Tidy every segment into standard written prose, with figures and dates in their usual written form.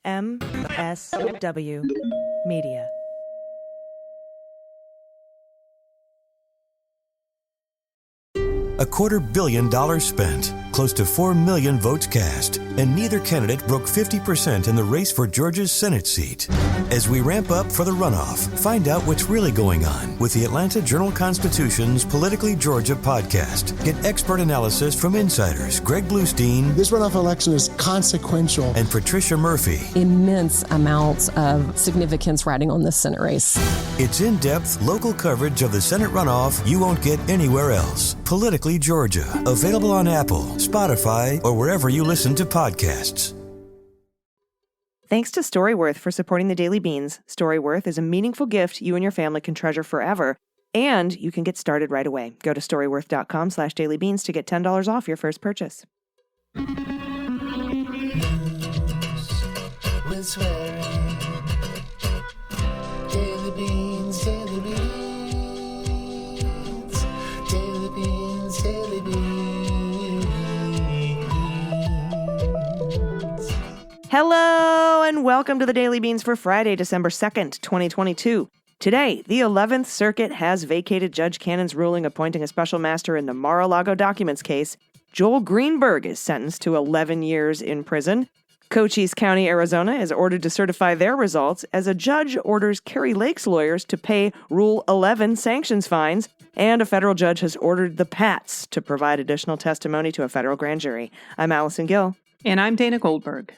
MSW Media. $250 million spent, close to 4 million votes cast, and neither candidate broke 50% in the race for Georgia's Senate seat. As we ramp up for the runoff, find out what's really going on with the Atlanta Journal-Constitution's Politically Georgia podcast. Get expert analysis from insiders Greg Bluestein. This runoff election is consequential. And Patricia Murphy. Immense amounts of significance riding on this Senate race. It's in-depth local coverage of the Senate runoff you won't get anywhere else. Politically Georgia. Available on Apple, Spotify, or wherever you listen to podcasts. Thanks to Storyworth for supporting the Daily Beans. Storyworth is a meaningful gift you and your family can treasure forever, and you can get started right away. Go to storyworth.com/dailybeans to get $10 off your first purchase. With swearing. Daily Beans, Daily Beans. Daily Beans, Daily Beans. Hello, and welcome to the Daily Beans for Friday, December 2nd, 2022. Today, the 11th Circuit has vacated Judge Cannon's ruling appointing a special master in the Mar-a-Lago documents case. Joel Greenberg is sentenced to 11 years in prison. Cochise County, Arizona is ordered to certify their results as a judge orders Kari Lake's lawyers to pay Rule 11 sanctions fines, and a federal judge has ordered the Pats to provide additional testimony to a federal grand jury. I'm Allison Gill. And I'm Dana Goldberg.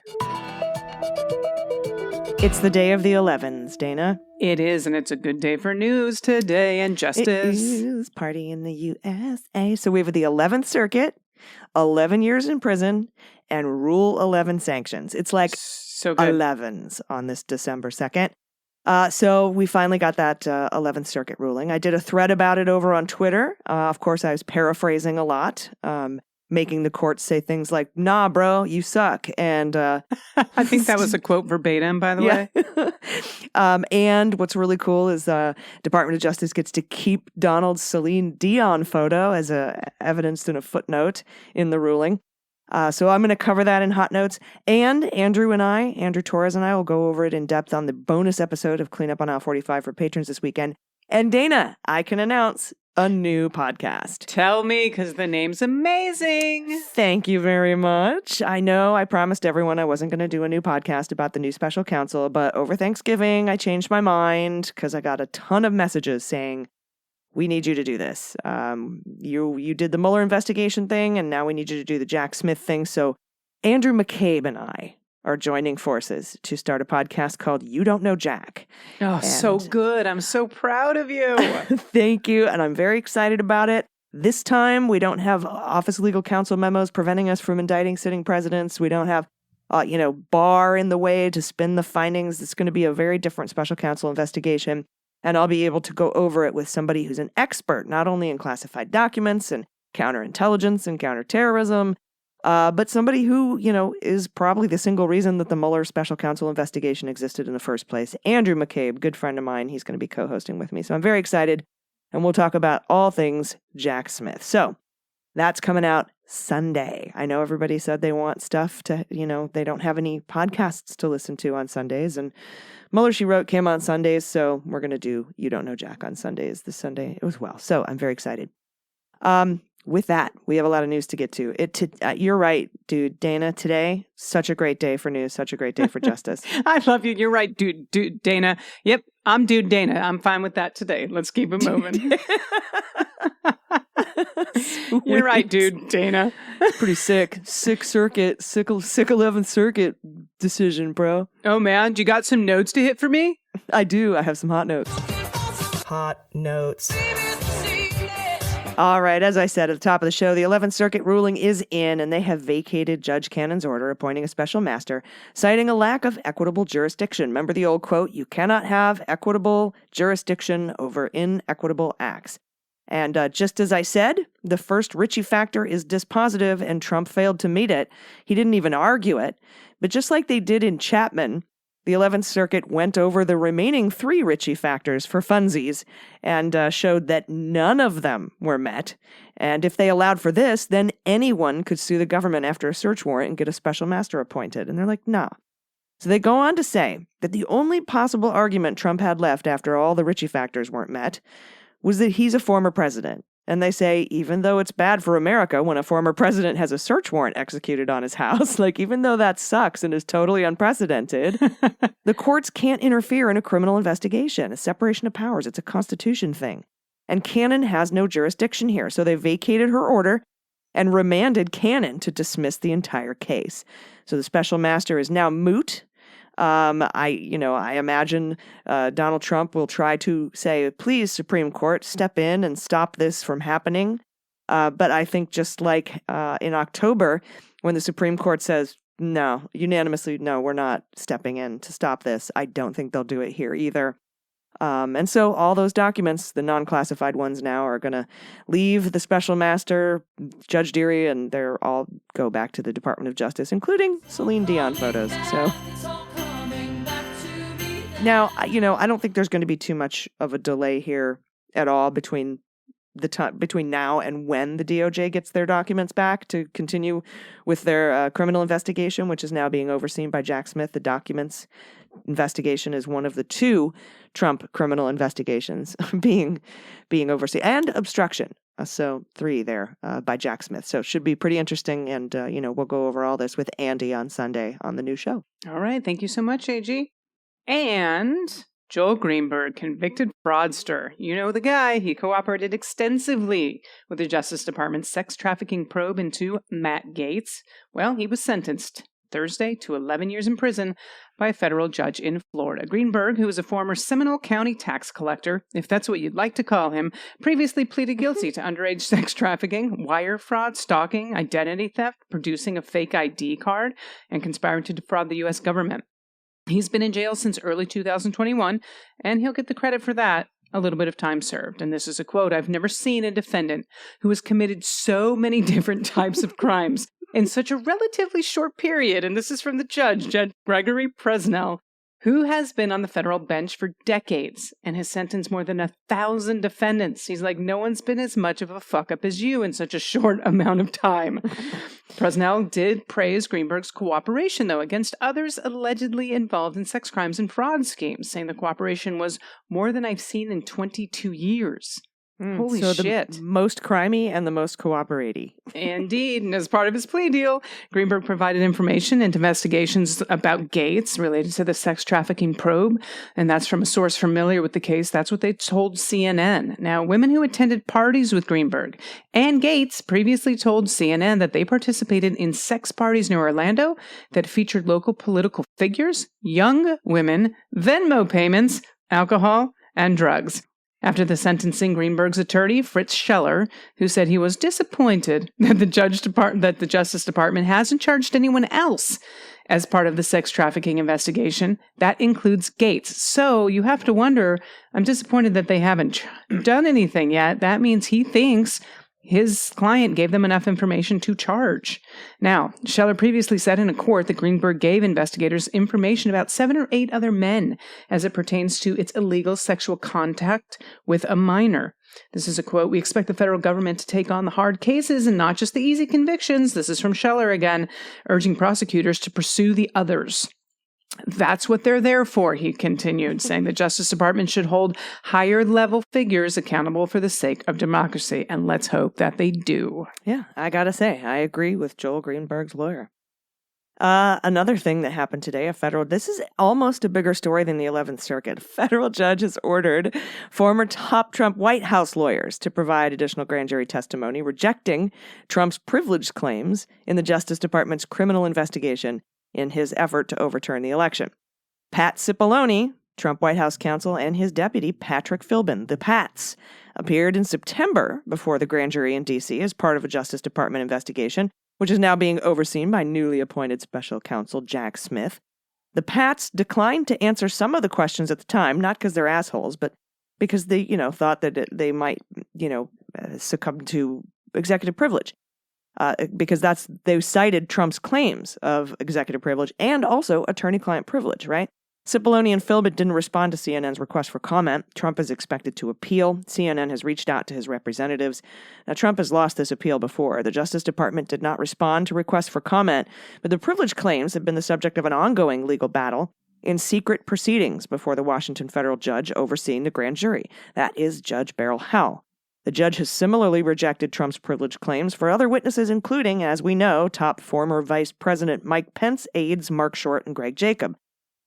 It's the day of the 11s, Dana. It is, and it's a good day for news today and justice. It is party in the USA. So we have the 11th Circuit, 11 years in prison, and Rule 11 sanctions. It's like so good. 11s on this December 2nd. So we finally got that 11th Circuit ruling. I did a thread about it over on Twitter. Of course, I was paraphrasing a lot, making the court say things like, nah, bro, you suck. And I think that was a quote verbatim, by the way. And what's really cool is Department of Justice gets to keep Donald's Celine Dion photo as evidenced in a footnote in the ruling. So I'm going to cover that in Hot Notes. And Andrew Torres and I will go over it in depth on the bonus episode of Clean Up on Aisle 45 for patrons this weekend. And Dana, I can announce a new podcast. Tell me, because the name's amazing. Thank you very much. I know I promised everyone I wasn't going to do a new podcast about the new special counsel, but over Thanksgiving, I changed my mind because I got a ton of messages saying, we need you to do this. You did the Mueller investigation thing, and now we need you to do the Jack Smith thing. So Andrew McCabe and I are joining forces to start a podcast called You Don't Know Jack. Oh, so good. I'm so proud of you. Thank you. And I'm very excited about it. This time, we don't have Office of Legal Counsel memos preventing us from indicting sitting presidents. We don't have, Barr in the way to spin the findings. It's going to be a very different special counsel investigation. And I'll be able to go over it with somebody who's an expert, not only in classified documents and counterintelligence and counterterrorism, but somebody who, is probably the single reason that the Mueller special counsel investigation existed in the first place. Andrew McCabe, good friend of mine, he's going to be co-hosting with me. So I'm very excited, and we'll talk about all things Jack Smith. So that's coming out Sunday. I know everybody said they want stuff to, they don't have any podcasts to listen to on Sundays, and Mueller, She Wrote came on Sundays, so we're going to do You Don't Know Jack on Sundays this Sunday as well. So I'm very excited. With that, we have a lot of news to get to. You're right, dude. Dana, today, such a great day for news, such a great day for justice. I love you. You're right, dude Dana. Yep, I'm dude Dana. I'm fine with that today. Let's keep it moving. You're right, dude Dana. Pretty sick. Sick 11th Circuit decision, bro. Oh, man. You got some notes to hit for me? I do. I have some hot notes. Hot Notes. All right, as I said at the top of the show, the 11th Circuit ruling is in, and they have vacated Judge Cannon's order appointing a special master, citing a lack of equitable jurisdiction. Remember the old quote, you cannot have equitable jurisdiction over inequitable acts. And just as I said, the first Ritchie factor is dispositive, and Trump failed to meet it. He didn't even argue it. But just like they did in Chapman, the 11th Circuit went over the remaining 3 Ritchie factors for funsies and showed that none of them were met. And if they allowed for this, then anyone could sue the government after a search warrant and get a special master appointed. And they're like, nah, So they go on to say that the only possible argument Trump had left after all the Ritchie factors weren't met was that he's a former president. And they say, even though it's bad for America when a former president has a search warrant executed on his house, like even though that sucks and is totally unprecedented, the courts can't interfere in a criminal investigation, a separation of powers. It's a Constitution thing. And Cannon has no jurisdiction here. So they vacated her order and remanded Cannon to dismiss the entire case. So the special master is now moot. I imagine Donald Trump will try to say, please, Supreme Court, step in and stop this from happening. But I think just like in October, when the Supreme Court says, no, unanimously, no, we're not stepping in to stop this, I don't think they'll do it here either. And so all those documents, the non-classified ones now, are going to leave the special master, Judge Deary, and they're all go back to the Department of Justice, including Celine Dion photos. So now, I don't think there's going to be too much of a delay here at all between now and when the DOJ gets their documents back to continue with their criminal investigation, which is now being overseen by Jack Smith. The documents investigation is one of the two Trump criminal investigations being overseen, and obstruction. So 3 there by Jack Smith. So it should be pretty interesting. And, we'll go over all this with Andy on Sunday on the new show. All right. Thank you so much, AG. And Joel Greenberg, convicted fraudster. You know the guy. He cooperated extensively with the Justice Department's sex trafficking probe into Matt Gaetz. Well, he was sentenced Thursday to 11 years in prison by a federal judge in Florida. Greenberg, who is a former Seminole County tax collector, if that's what you'd like to call him, previously pleaded guilty to underage sex trafficking, wire fraud, stalking, identity theft, producing a fake ID card, and conspiring to defraud the U.S. government. He's been in jail since early 2021, and he'll get the credit for that. A little bit of time served. And this is a quote, "I've never seen a defendant who has committed so many different types of crimes in such a relatively short period." And this is from the Judge Gregory Presnell, who has been on the federal bench for decades and has sentenced more than 1,000 defendants. He's like, no one's been as much of a fuck up as you in such a short amount of time. Presnell did praise Greenberg's cooperation, though, against others allegedly involved in sex crimes and fraud schemes, saying the cooperation was more than I've seen in 22 years. Holy shit. The most crimey and the most cooperating. Indeed. And as part of his plea deal, Greenberg provided information into investigations about Gaetz related to the sex trafficking probe. And that's from a source familiar with the case. That's what they told CNN. Now, women who attended parties with Greenberg and Gaetz previously told CNN that they participated in sex parties near Orlando that featured local political figures, young women, Venmo payments, alcohol, and drugs. After the sentencing, Greenberg's attorney, Fritz Scheller, who said he was disappointed that the Justice Department hasn't charged anyone else as part of the sex trafficking investigation. That includes Gaetz. So you have to wonder, I'm disappointed that they haven't done anything yet. That means he thinks his client gave them enough information to charge. Now, Scheller previously said in a court that Greenberg gave investigators information about 7 or 8 other men as it pertains to its illegal sexual contact with a minor. This is a quote, "We expect the federal government to take on the hard cases and not just the easy convictions." This is from Scheller again, urging prosecutors to pursue the others. That's what they're there for, he continued, saying the Justice Department should hold higher-level figures accountable for the sake of democracy, and let's hope that they do. Yeah, I gotta say, I agree with Joel Greenberg's lawyer. Another thing that happened today, this is almost a bigger story than the 11th Circuit. A federal judge has ordered former top Trump White House lawyers to provide additional grand jury testimony, rejecting Trump's privilege claims in the Justice Department's criminal investigation in his effort to overturn the election. Pat Cipollone, Trump White House counsel, and his deputy, Patrick Philbin, the Pats, appeared in September before the grand jury in D.C. as part of a Justice Department investigation, which is now being overseen by newly appointed special counsel Jack Smith. The Pats declined to answer some of the questions at the time, not because they're assholes, but because they, thought that they might, succumb to executive privilege. Because they cited Trump's claims of executive privilege and also attorney-client privilege, right? Cipollone and Philbin didn't respond to CNN's request for comment. Trump is expected to appeal. CNN has reached out to his representatives. Now, Trump has lost this appeal before. The Justice Department did not respond to requests for comment, but the privilege claims have been the subject of an ongoing legal battle in secret proceedings before the Washington federal judge overseeing the grand jury. That is Judge Beryl Howell. The judge has similarly rejected Trump's privilege claims for other witnesses, including, as we know, top former Vice President Mike Pence aides Mark Short and Greg Jacob.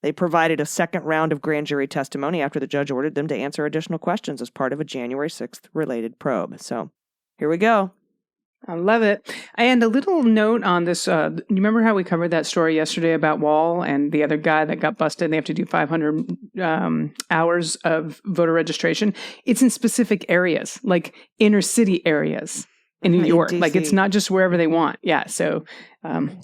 They provided a second round of grand jury testimony after the judge ordered them to answer additional questions as part of a January 6th related probe. So here we go. I love it. And a little note on this. You remember how we covered that story yesterday about Wall and the other guy that got busted? They have to do 500 hours of voter registration. It's in specific areas, like inner city areas in New York. DC. Like it's not just wherever they want. Yeah. So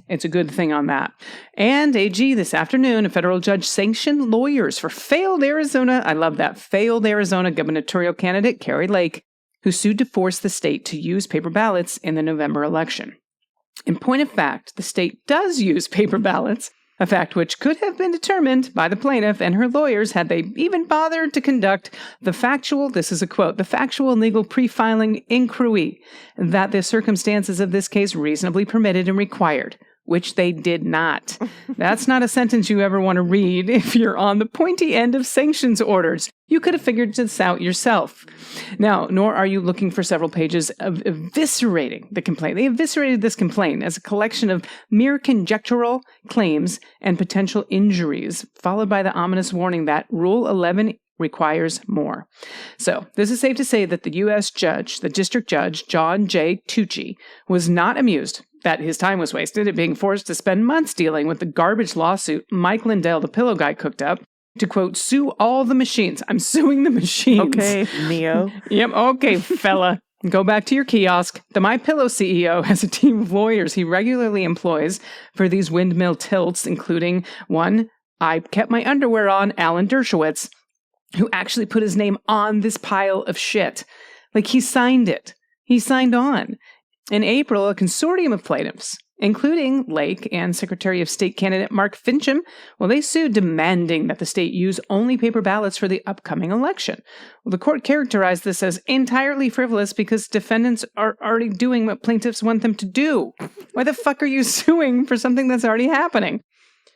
it's a good thing on that. And AG, this afternoon, a federal judge sanctioned lawyers for failed Arizona. I love that. Failed Arizona gubernatorial candidate Kari Lake, who sued to force the state to use paper ballots in the November election. In point of fact, the state does use paper ballots, a fact which could have been determined by the plaintiff and her lawyers had they even bothered to conduct the factual, this is a quote, the factual legal pre-filing inquiry that the circumstances of this case reasonably permitted and required, which they did not. That's not a sentence you ever want to read if you're on the pointy end of sanctions orders. You could have figured this out yourself. Now, nor are you looking for several pages of eviscerating the complaint. They eviscerated this complaint as a collection of mere conjectural claims and potential injuries, followed by the ominous warning that Rule 11 requires more. So, this is safe to say that the U.S. judge, the district judge, John J. Tucci, was not amused that his time was wasted at being forced to spend months dealing with the garbage lawsuit Mike Lindell, the pillow guy, cooked up to, quote, sue all the machines. I'm suing the machines. Okay, Neo. Yep, okay, fella. Go back to your kiosk. The MyPillow CEO has a team of lawyers he regularly employs for these windmill tilts, including one, I kept my underwear on, Alan Dershowitz, who actually put his name on this pile of shit. Like, he signed it. He signed on. In April, a consortium of plaintiffs, including Lake and Secretary of State candidate Mark Finchem, well, they sued demanding that the state use only paper ballots for the upcoming election. Well, the court characterized this as entirely frivolous because defendants are already doing what plaintiffs want them to do. Why the fuck are you suing for something that's already happening?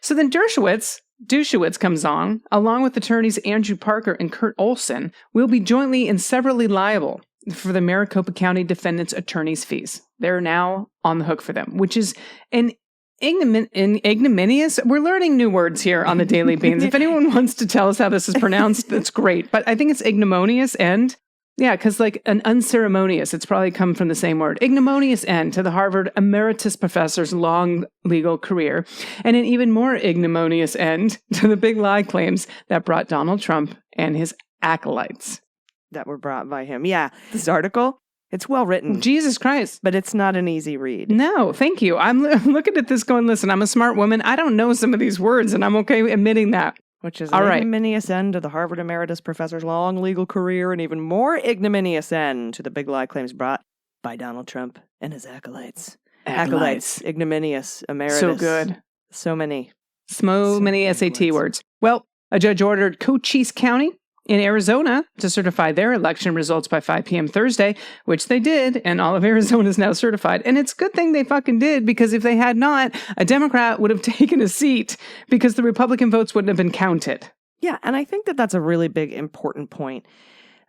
So then Dershowitz comes on, along with attorneys Andrew Parker and Kurt Olson, will be jointly and severally liable for the Maricopa County defendants' attorney's fees. They're now on the hook for them, which is an ignominious. We're learning new words here on the Daily Beans. If anyone wants to tell us how this is pronounced, that's great. But I think it's ignominious end. Yeah, because like an unceremonious, it's probably come from the same word. Ignominious end to the Harvard emeritus professor's long legal career, and an even more ignominious end to the big lie claims that brought Donald Trump and his acolytes. That were brought by him. Yeah, this article, it's well written. Jesus Christ. But it's not an easy read. No, thank you. I'm looking at this going, listen, I'm a smart woman. I don't know some of these words, and I'm okay admitting that. Which is an ignominious end to the Harvard emeritus professor's long legal career, and even more ignominious end to the big lie claims brought by Donald Trump and his acolytes. Acolytes. Ignominious. Emeritus. So good. So many. So many SAT words. Well, a judge ordered Cochise County in Arizona to certify their election results by 5 p.m. Thursday, which they did, and all of Arizona is now certified. And it's a good thing they fucking did, because if they had not, a Democrat would have taken a seat because the Republican votes wouldn't have been counted. Yeah, and I think that that's a really big, important point.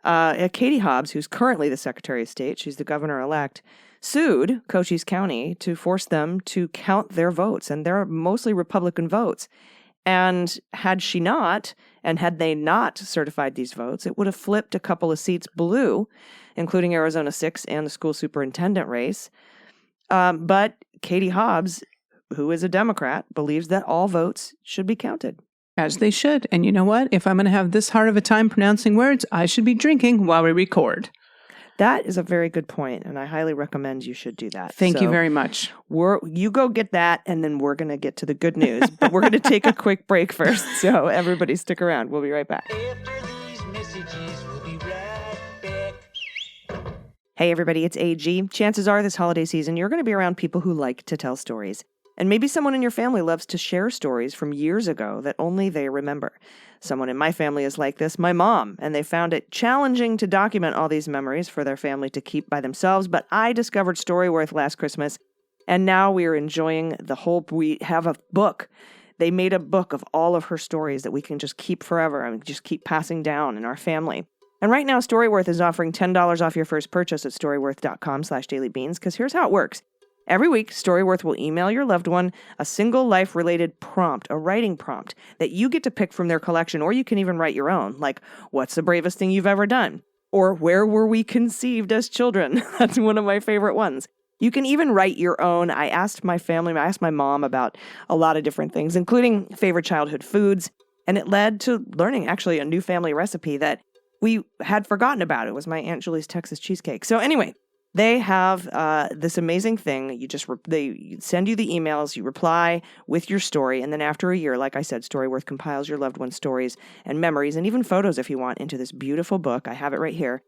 Katie Hobbs, who's currently the Secretary of State, she's the governor-elect, sued Cochise County to force them to count their votes, and they're mostly Republican votes. And had she not, and had they not certified these votes, it would have flipped a couple of seats blue, including Arizona 6 and the school superintendent race. But Katie Hobbs, who is a Democrat, believes that all votes should be counted. As they should. And you know what? If I'm going to have this hard of a time pronouncing words, I should be drinking while we record. That is a very good point, and I highly recommend you should do that. Thank you very much. You go get that, and then we're going to get to the good news. But we're going to take a quick break first, so everybody stick around. We'll be right back. After these messages, we'll be right back. Hey, everybody, it's AG. Chances are this holiday season, you're going to be around people who like to tell stories. And maybe someone in your family loves to share stories from years ago that only they remember. Someone in my family is like this, my mom, and they found it challenging to document all these memories for their family to keep by themselves, but I discovered Storyworth last Christmas, and now we are enjoying we have a book. They made a book of all of her stories that we can just keep forever and just keep passing down in our family. And right now, Storyworth is offering $10 off your first purchase at storyworth.com/dailybeans, because here's how it works. Every week, Storyworth will email your loved one a single life-related prompt, a writing prompt, that you get to pick from their collection, or you can even write your own, like, what's the bravest thing you've ever done? Or where were we conceived as children? That's one of my favorite ones. You can even write your own. I asked my mom about a lot of different things, including favorite childhood foods, and it led to learning, actually, a new family recipe that we had forgotten about. It was my Aunt Julie's Texas cheesecake. So anyway, they have this amazing thing. They send you the emails, you reply with your story, and then after a year, like I said, Storyworth compiles your loved one's stories and memories and even photos if you want into this beautiful book. I have it right here.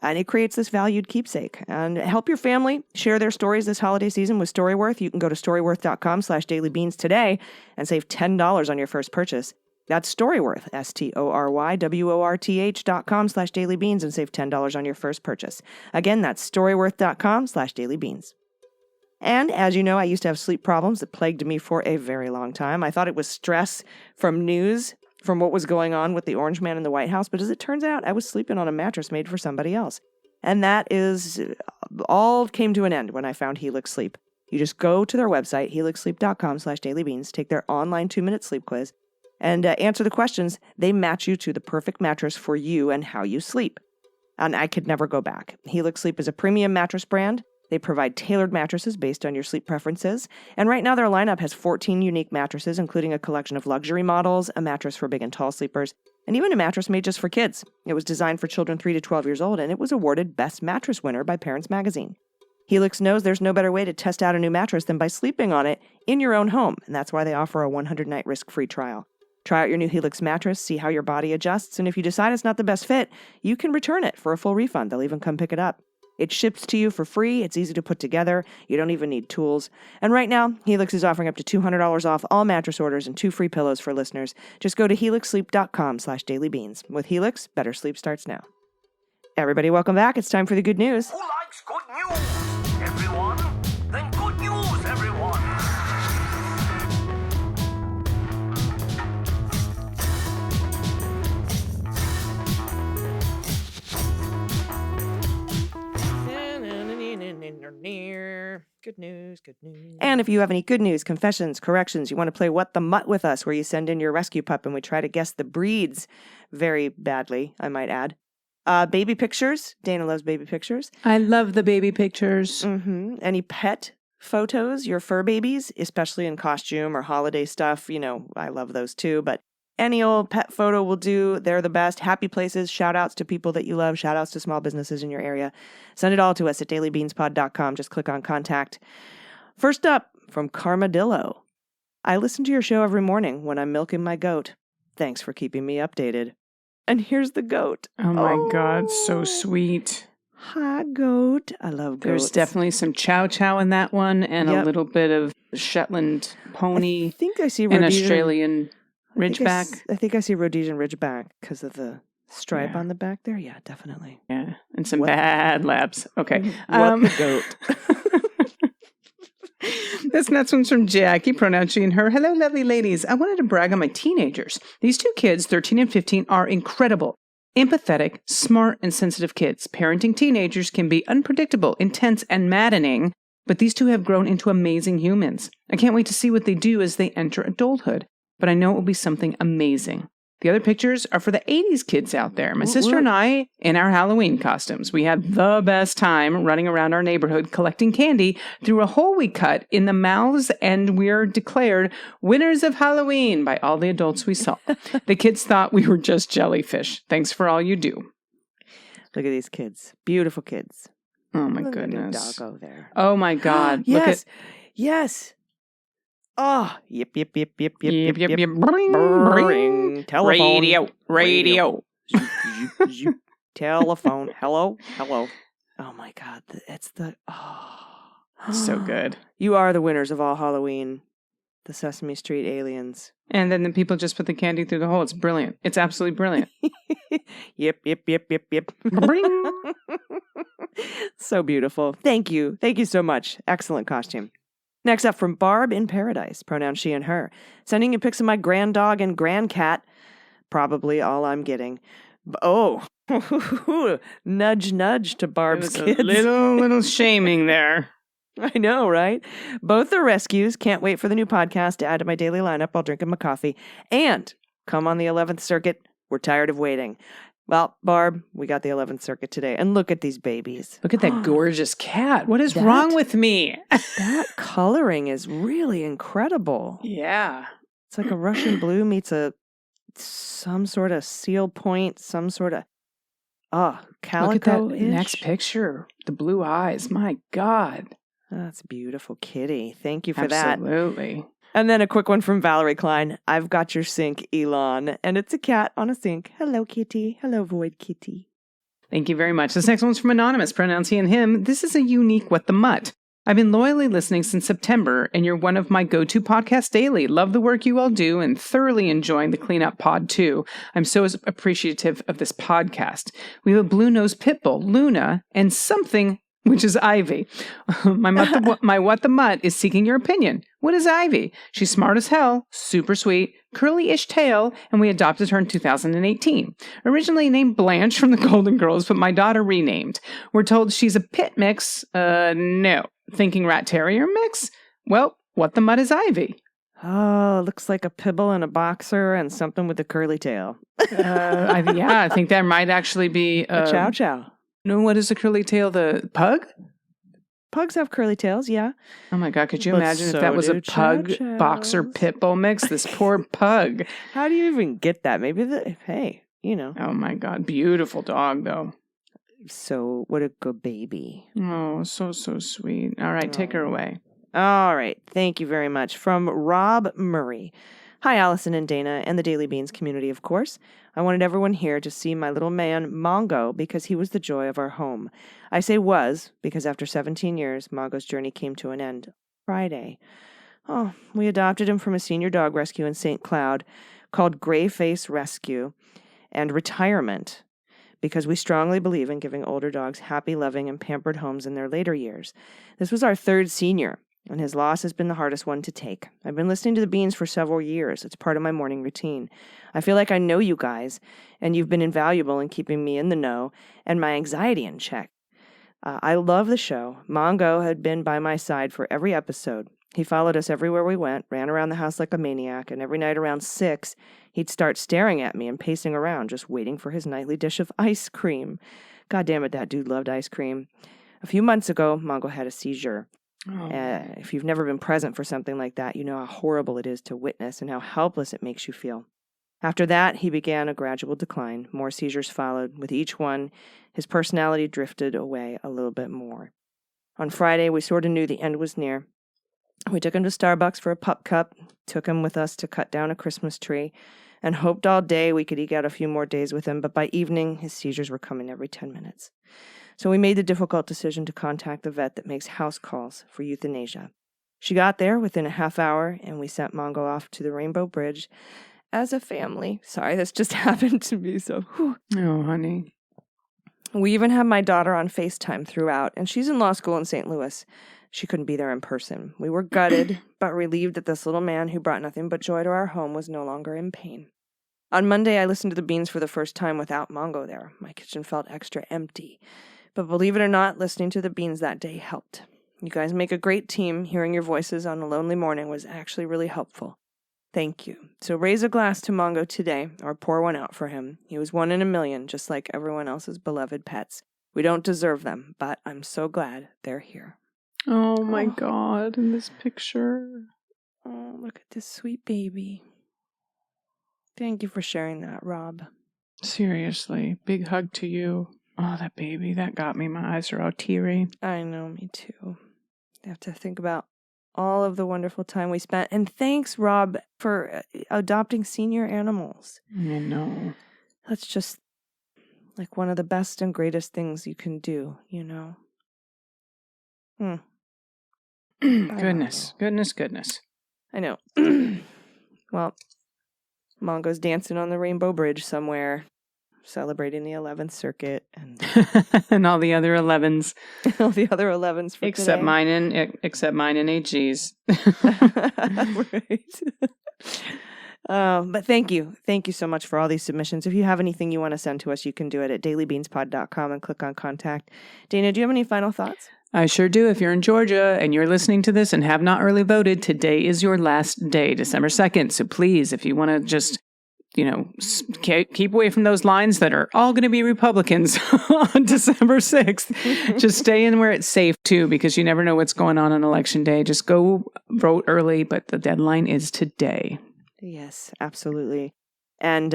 And it creates this valued keepsake. And help your family share their stories this holiday season with Storyworth. You can go to storyworth.com/dailybeans today and save $10 on your first purchase. That's Storyworth, STORYWORTH.com/dailybeans, and save $10 on your first purchase. Again, that's storyworth.com/dailybeans. And as you know, I used to have sleep problems that plagued me for a very long time. I thought it was stress from news, from what was going on with the Orange Man in the White House, but as it turns out, I was sleeping on a mattress made for somebody else. And that is all came to an end when I found Helix Sleep. You just go to their website, helixsleep.com/dailybeans, take their online 2-minute sleep quiz, and answer the questions. They match you to the perfect mattress for you and how you sleep. And I could never go back. Helix Sleep is a premium mattress brand. They provide tailored mattresses based on your sleep preferences. And right now their lineup has 14 unique mattresses, including a collection of luxury models, a mattress for big and tall sleepers, and even a mattress made just for kids. It was designed for children 3 to 12 years old, and it was awarded Best Mattress winner by Parents Magazine. Helix knows there's no better way to test out a new mattress than by sleeping on it in your own home, and that's why they offer a 100-night risk-free trial. Try out your new Helix mattress, see how your body adjusts, and if you decide it's not the best fit, you can return it for a full refund. They'll even come pick it up. It ships to you for free. It's easy to put together. You don't even need tools. And right now, Helix is offering up to $200 off all mattress orders and 2 free pillows for listeners. Just go to helixsleep.com/dailybeans. With Helix, better sleep starts now. Everybody, welcome back. It's time for the good news. Who likes good news? Everyone? Then good news, everyone! Good news, good news. And if you have any good news, confessions, corrections, you want to play What the Mutt with us, where you send in your rescue pup and we try to guess the breeds very badly, I might add. Baby pictures. Dana loves baby pictures. I love the baby pictures. Mm-hmm. Any pet photos, your fur babies, especially in costume or holiday stuff. You know, I love those too, but any old pet photo will do. They're the best. Happy places, shout outs to people that you love, shout outs to small businesses in your area. Send it all to us at dailybeanspod.com. Just click on contact. First up, from Carmadillo. I listen to your show every morning when I'm milking my goat. Thanks for keeping me updated. And here's the goat. Oh my God, so sweet. Hi, goat. I love goats. There's definitely some chow chow in that one, and a little bit of Shetland pony. I think I see an Australian Ridgeback. I think I see Rhodesian Ridgeback because of the stripe on the back there. Yeah, definitely. Yeah, and some bad labs. Okay. What the goat? This next one's from Jackie, pronouncing her. Hello, lovely ladies. I wanted to brag on my teenagers. These 2 kids, 13 and 15, are incredible. Empathetic, smart, and sensitive kids. Parenting teenagers can be unpredictable, intense, and maddening, but these 2 have grown into amazing humans. I can't wait to see what they do as they enter adulthood, but I know it will be something amazing. The other pictures are for the 80s kids out there. My sister and I, in our Halloween costumes, we had the best time running around our neighborhood collecting candy through a hole we cut in the mouths, and we're declared winners of Halloween by all the adults we saw. The kids thought we were just jellyfish. Thanks for all you do. Look at these kids. Beautiful kids. Oh, my Look goodness. at the doggo there. Oh, my God. Yes. Yes. Oh, yep. Bring. Telephone. Radio. Zoop. Telephone. Hello. Oh my God. It's the, So good. You are the winners of all Halloween. the Sesame Street aliens. And then the people just put the candy through the hole. It's brilliant. It's absolutely brilliant. Yep. Bring. So beautiful. Thank you. Thank you so much. Excellent costume. Next up from Barb in Paradise, pronoun she and her. Sending you pics of my grand dog and grand cat. Probably all I'm getting. Oh, nudge, nudge to Barb's There was kids. a little shaming there. I know, right? Both are rescues. Can't wait for the new podcast to add to my daily lineup while drinking my coffee. And come on the 11th Circuit. We're tired of waiting. Well, Barb, we got the 11th Circuit today. And look at these babies. Look at that gorgeous cat. What is wrong with me? That coloring is really incredible. Yeah. It's like a Russian blue meets some sort of seal point, some sort of calico. Look at that next picture. The blue eyes. My God. That's beautiful, kitty. Thank you for that. Absolutely. And then a quick one from Valerie Klein. I've got your sink, Elon. And it's a cat on a sink. Hello, kitty. Hello, void kitty. Thank you very much. This next one's from Anonymous, pronouns he and him. This is a unique What the Mutt. I've been loyally listening since September, and you're one of my go-to podcasts daily. Love the work you all do and thoroughly enjoying the cleanup pod too. I'm so appreciative of this podcast. We have a blue-nosed pit bull, Luna, and something which is Ivy. My what the mutt is seeking your opinion. What is Ivy? She's smart as hell, super sweet, curly-ish tail, and we adopted her in 2018. Originally named Blanche from the Golden Girls, but my daughter renamed. We're told she's a pit mix. No. Thinking rat terrier mix? Well, what the mutt is Ivy? Oh, looks like a pibble and a boxer and something with a curly tail. I think that might actually be a chow chow. No, what is a curly tail? The pug? Pugs have curly tails, yeah. Oh my God, could you But imagine if so that was a do pug chow-chows. boxer pit bull mix? This poor pug. How do you even get that? Maybe hey, you know. Oh my God, beautiful dog though. So, what a good baby. Oh, so sweet. All right, take her away. All right, thank you very much. From Rob Murray. Hi, Allison and Dana, and the Daily Beans community, of course. I wanted everyone here to see my little man, Mongo, because he was the joy of our home. I say was, because after 17 years, Mongo's journey came to an end Friday. Oh, we adopted him from a senior dog rescue in St. Cloud called Gray Face Rescue and Retirement, because we strongly believe in giving older dogs happy, loving, and pampered homes in their later years. This was our third senior, and his loss has been the hardest one to take. I've been listening to the Beans for several years. It's part of my morning routine. I feel like I know you guys, and you've been invaluable in keeping me in the know and my anxiety in check. I love the show. Mongo had been by my side for every episode. He followed us everywhere we went, ran around the house like a maniac, and every night around 6, he'd start staring at me and pacing around, just waiting for his nightly dish of ice cream. God damn it, that dude loved ice cream. A few months ago, Mongo had a seizure. If you've never been present for something like that, you know how horrible it is to witness and how helpless it makes you feel. After that, he began a gradual decline. More seizures followed. With each one, his personality drifted away a little bit more. On Friday, we sort of knew the end was near. We took him to Starbucks for a pup cup, took him with us to cut down a Christmas tree, and hoped all day we could eke out a few more days with him, but by evening, his seizures were coming every 10 minutes. So we made the difficult decision to contact the vet that makes house calls for euthanasia. She got there within a half hour, and we sent Mongo off to the Rainbow Bridge as a family. Sorry, this just happened to me, so whew. Oh, honey. We even had my daughter on FaceTime throughout, and she's in law school in St. Louis. She couldn't be there in person. We were gutted, but relieved that this little man who brought nothing but joy to our home was no longer in pain. On Monday, I listened to the Beans for the first time without Mongo there. My kitchen felt extra empty. But believe it or not, listening to the Beans that day helped. You guys make a great team. Hearing your voices on a lonely morning was actually really helpful. Thank you. So raise a glass to Mongo today, or pour one out for him. He was one in a million, just like everyone else's beloved pets. We don't deserve them, but I'm so glad they're here. Oh my God, in this picture. Oh, look at this sweet baby. Thank you for sharing that, Rob. Seriously, big hug to you. Oh, that baby, that got me. My eyes are all teary. I know, me too. I have to think about all of the wonderful time we spent. And thanks, Rob, for adopting senior animals. I know. That's just like one of the best and greatest things you can do, you know? Goodness. I know. Well, Mongo's dancing on the Rainbow Bridge somewhere, celebrating the 11th Circuit and And all the other 11s. all the other 11s for Except today. except mine and AG's. Right. But thank you. Thank you so much for all these submissions. If you have anything you want to send to us, you can do it at dailybeanspod.com and click on contact. Dana, do you have any final thoughts? I sure do. If you're in Georgia and you're listening to this and have not early voted, today is your last day, December 2nd. So please, if you want to just, keep away from those lines that are all going to be Republicans on December 6th, just stay in where it's safe too, because you never know what's going on Election Day. Just go vote early, but the deadline is today. Yes, absolutely. And,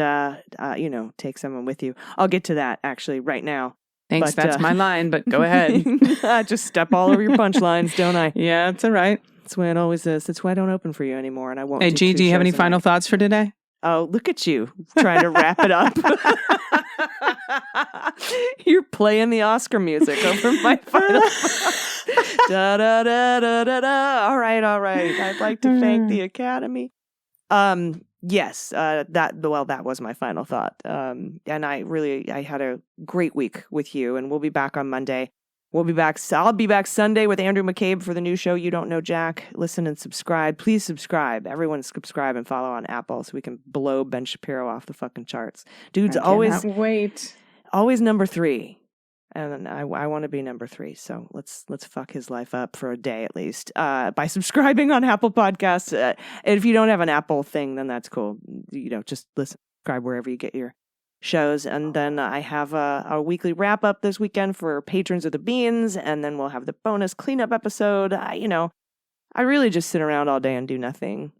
take someone with you. I'll get to that actually right now. Thanks. But, that's my line, but go ahead. I just step all over your punchlines, don't I? Yeah, it's all right. That's the way it always is. That's why I don't open for you anymore, and I won't. Hey, G, do you have any final thoughts for today? Oh, look at you trying to wrap it up. You're playing the Oscar music over my final thoughts. Da, da, da, da, da, da. All right. I'd like to thank the Academy. Yes, that was my final thought. And I had a great week with you, and we'll be back on Monday. I'll be back Sunday with Andrew McCabe for the new show, You Don't Know Jack. Listen and subscribe. Please subscribe. Everyone subscribe and follow on Apple so we can blow Ben Shapiro off the fucking charts. Dude's always number 3. And I want to be number 3. So let's fuck his life up for a day at least by subscribing on Apple Podcasts. And if you don't have an Apple thing, then that's cool. Just listen, subscribe wherever you get your shows. And then I have a weekly wrap up this weekend for patrons of the Beans. And then we'll have the bonus cleanup episode. I really just sit around all day and do nothing.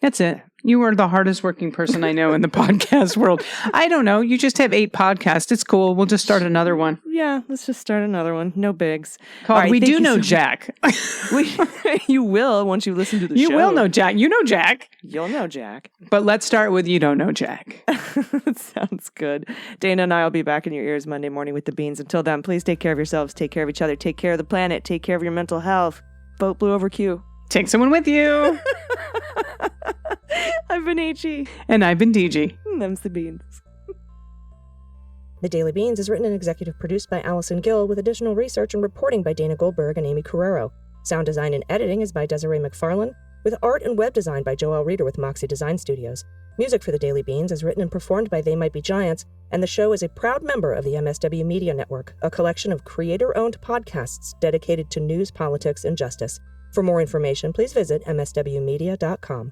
That's it. You are the hardest working person I know in the podcast world. I don't know. You just have 8 podcasts. It's cool. We'll just start another one. Yeah, let's just start another one. No bigs. Called We Do Know Jack. You will once you listen to the show. You will know Jack. You know Jack. You'll know Jack. But let's start with You Don't Know Jack. Sounds good. Dana and I will be back in your ears Monday morning with the Beans. Until then, please take care of yourselves. Take care of each other. Take care of the planet. Take care of your mental health. Vote blue over Q. Take someone with you. I've been H.E. And I've been DG. Them's the Beans. The Daily Beans is written and executive produced by Allison Gill with additional research and reporting by Dana Goldberg and Aimee Carrero. Sound design and editing is by Desiree McFarlane, with art and web design by Joelle Reeder with Moxie Design Studios. Music for The Daily Beans is written and performed by They Might Be Giants, and the show is a proud member of the MSW Media Network, a collection of creator-owned podcasts dedicated to news, politics, and justice. For more information, please visit mswmedia.com.